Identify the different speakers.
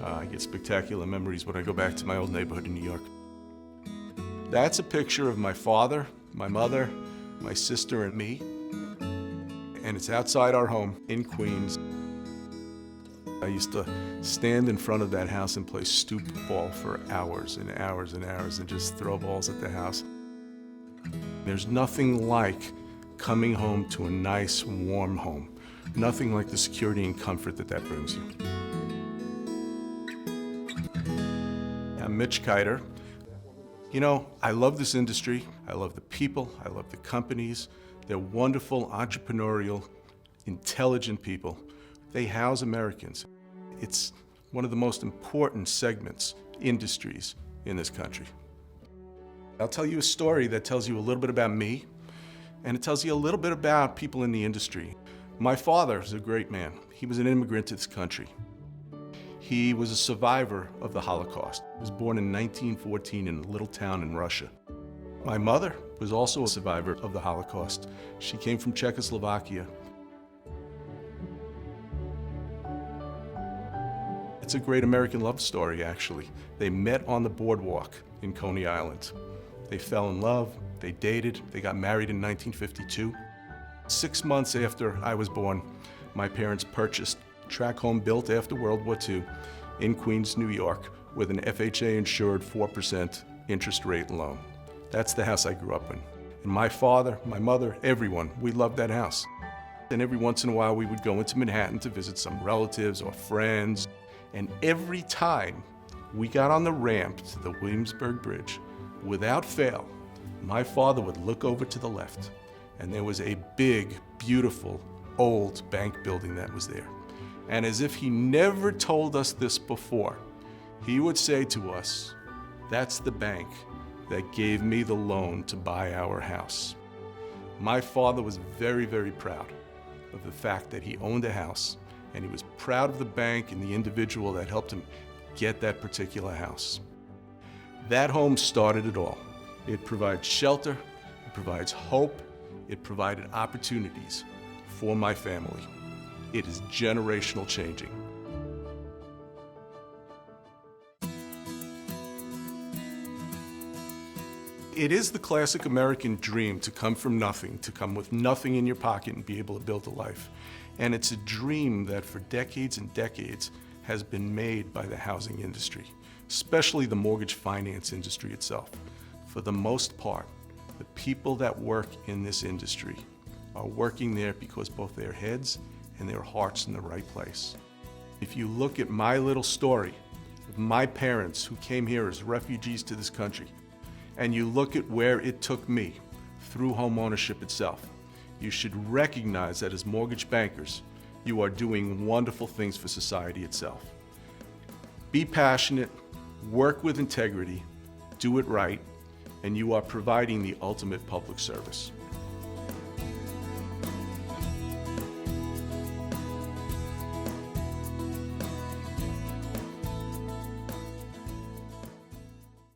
Speaker 1: I get spectacular memories when I go back to my old neighborhood in New York. That's a picture of my father, my mother, my sister, and me. And it's outside our home in Queens. I used to stand in front of that house and play stoop ball for hours and hours and hours and just throw balls at the house. There's nothing like coming home to a nice, warm home. Nothing like the security and comfort that that brings you. I'm Mitch Kider. You know, I love this industry. I love the people. I love the companies. They're wonderful, entrepreneurial, intelligent people. They house Americans. It's one of the most important segments, industries in this country. I'll tell you a story that tells you a little bit about me, and it tells you a little bit about people in the industry. My father is a great man. He was an immigrant to this country. He was a survivor of the Holocaust. He was born in 1914 in a little town in Russia. My mother was also a survivor of the Holocaust. She came from Czechoslovakia. It's a great American love story, actually. They met on the boardwalk in Coney Island. They fell in love, they dated, they got married in 1952. 6 months after I was born, my parents purchased a tract home built after World War II in Queens, New York, with an FHA-insured 4% interest rate loan. That's the house I grew up in. And my father, my mother, everyone, we loved that house. And every once in a while, we would go into Manhattan to visit some relatives or friends. And every time we got on the ramp to the Williamsburg Bridge, without fail, my father would look over to the left, and there was a big, beautiful, old bank building that was there. And as if he never told us this before, he would say to us, "That's the bank that gave me the loan to buy our house." My father was very, very proud of the fact that he owned a house, and he was proud of the bank and the individual that helped him get that particular house. That home started it all. It provides shelter, it provides hope, it provided opportunities for my family. It is generational changing. It is the classic American dream to come from nothing, to come with nothing in your pocket and be able to build a life. And it's a dream that for decades and decades has been made by the housing industry, especially the mortgage finance industry itself. For the most part, the people that work in this industry are working there because both their heads and their heart's in the right place. If you look at my little story of my parents who came here as refugees to this country, and you look at where it took me through home ownership itself, you should recognize that as mortgage bankers, you are doing wonderful things for society itself. Be passionate, work with integrity, do it right, and you are providing the ultimate public service.